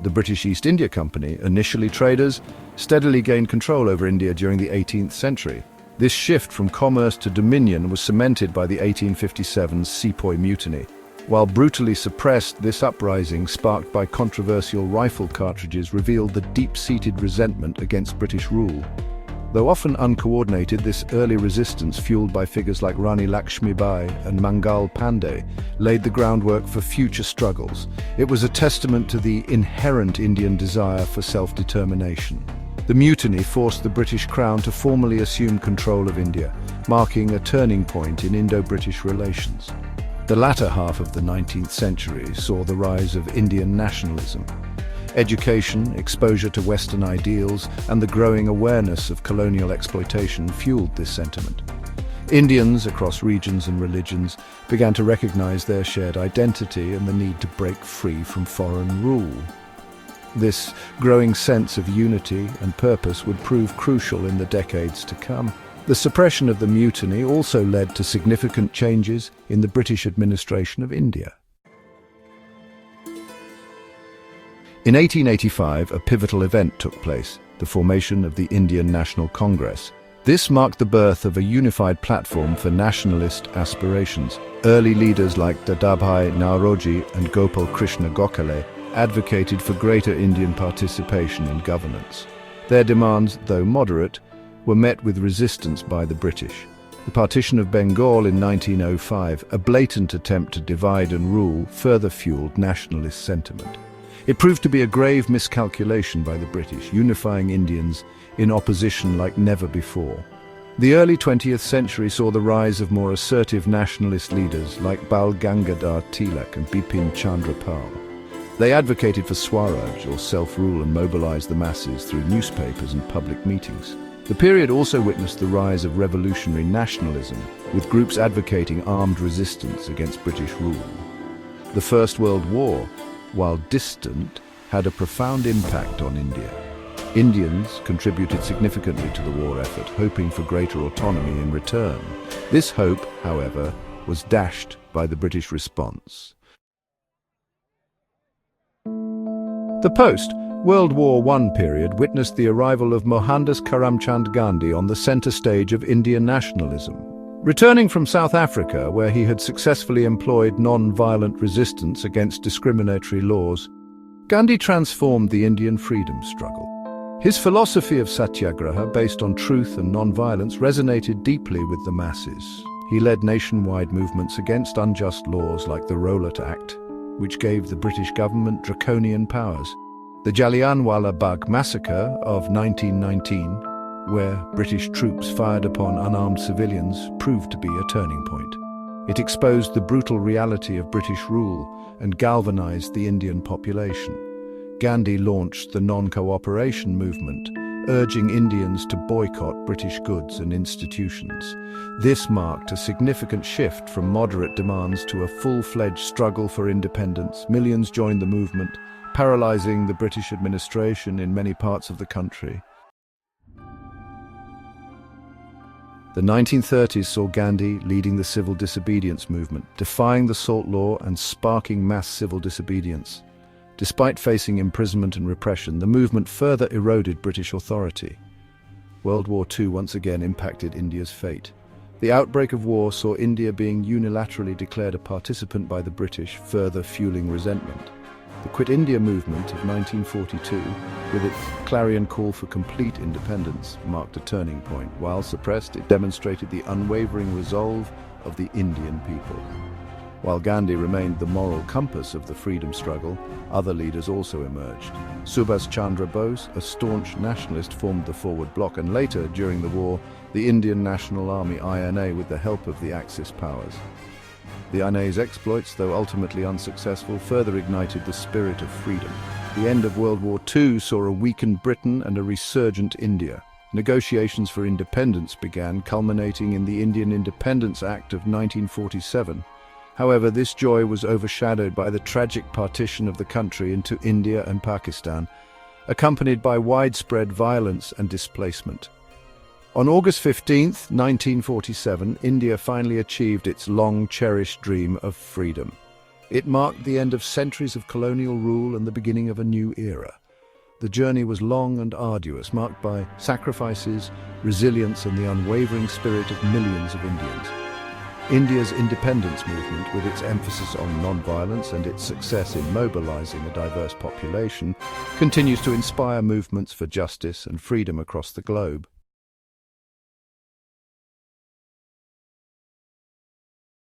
The British East India Company, initially traders, steadily gained control over India during the 18th century. This shift from commerce to dominion was cemented by the 1857 Sepoy Mutiny. While brutally suppressed, this uprising, sparked by controversial rifle cartridges, revealed the deep-seated resentment against British rule. Though often uncoordinated, this early resistance, fueled by figures like Rani Lakshmibai and Mangal Pandey, laid the groundwork for future struggles. It was a testament to the inherent Indian desire for self-determination. The mutiny forced the British Crown to formally assume control of India, marking a turning point in Indo-British relations. The latter half of the 19th century saw the rise of Indian nationalism. Education, exposure to Western ideals, and the growing awareness of colonial exploitation fueled this sentiment. Indians across regions and religions began to recognize their shared identity and the need to break free from foreign rule. This growing sense of unity and purpose would prove crucial in the decades to come. The suppression of the mutiny also led to significant changes in the British administration of India. In 1885, a pivotal event took place, the formation of the Indian National Congress. This marked the birth of a unified platform for nationalist aspirations. Early leaders like Dadabhai Naoroji and Gopal Krishna Gokhale advocated for greater Indian participation in governance. Their demands, though moderate, were met with resistance by the British. The partition of Bengal in 1905, a blatant attempt to divide and rule, further fueled nationalist sentiment. It proved to be a grave miscalculation by the British, unifying Indians in opposition like never before. The early 20th century saw the rise of more assertive nationalist leaders like Bal Gangadhar Tilak and Bipin Chandra Pal. They advocated for Swaraj, or self-rule, and mobilized the masses through newspapers and public meetings. The period also witnessed the rise of revolutionary nationalism, with groups advocating armed resistance against British rule. The First World War, while distant, had a profound impact on India. Indians contributed significantly to the war effort, hoping for greater autonomy in return. This hope, however, was dashed by the British response. The post-World War I period witnessed the arrival of Mohandas Karamchand Gandhi on the center stage of Indian nationalism. Returning from South Africa, where he had successfully employed non-violent resistance against discriminatory laws, Gandhi transformed the Indian freedom struggle. His philosophy of satyagraha, based on truth and non-violence, resonated deeply with the masses. He led nationwide movements against unjust laws like the Rowlatt Act, which gave the British government draconian powers. The Jallianwala Bagh massacre of 1919, where British troops fired upon unarmed civilians, proved to be a turning point. It exposed the brutal reality of British rule and galvanized the Indian population. Gandhi launched the non-cooperation movement, urging Indians to boycott British goods and institutions. This marked a significant shift from moderate demands to a full-fledged struggle for independence. Millions joined the movement, paralyzing the British administration in many parts of the country. The 1930s saw Gandhi leading the civil disobedience movement, defying the Salt Law and sparking mass civil disobedience. Despite facing imprisonment and repression, the movement further eroded British authority. World War II once again impacted India's fate. The outbreak of war saw India being unilaterally declared a participant by the British, further fueling resentment. The Quit India movement of 1942, with its clarion call for complete independence, marked a turning point. While suppressed, it demonstrated the unwavering resolve of the Indian people. While Gandhi remained the moral compass of the freedom struggle, other leaders also emerged. Subhas Chandra Bose, a staunch nationalist, formed the Forward Bloc, and later, during the war, the Indian National Army (INA) with the help of the Axis powers. The INA's exploits, though ultimately unsuccessful, further ignited the spirit of freedom. The end of World War II saw a weakened Britain and a resurgent India. Negotiations for independence began, culminating in the Indian Independence Act of 1947. However, this joy was overshadowed by the tragic partition of the country into India and Pakistan, accompanied by widespread violence and displacement. On August 15, 1947, India finally achieved its long-cherished dream of freedom. It marked the end of centuries of colonial rule and the beginning of a new era. The journey was long and arduous, marked by sacrifices, resilience, and the unwavering spirit of millions of Indians. India's independence movement, with its emphasis on non-violence and its success in mobilizing a diverse population, continues to inspire movements for justice and freedom across the globe.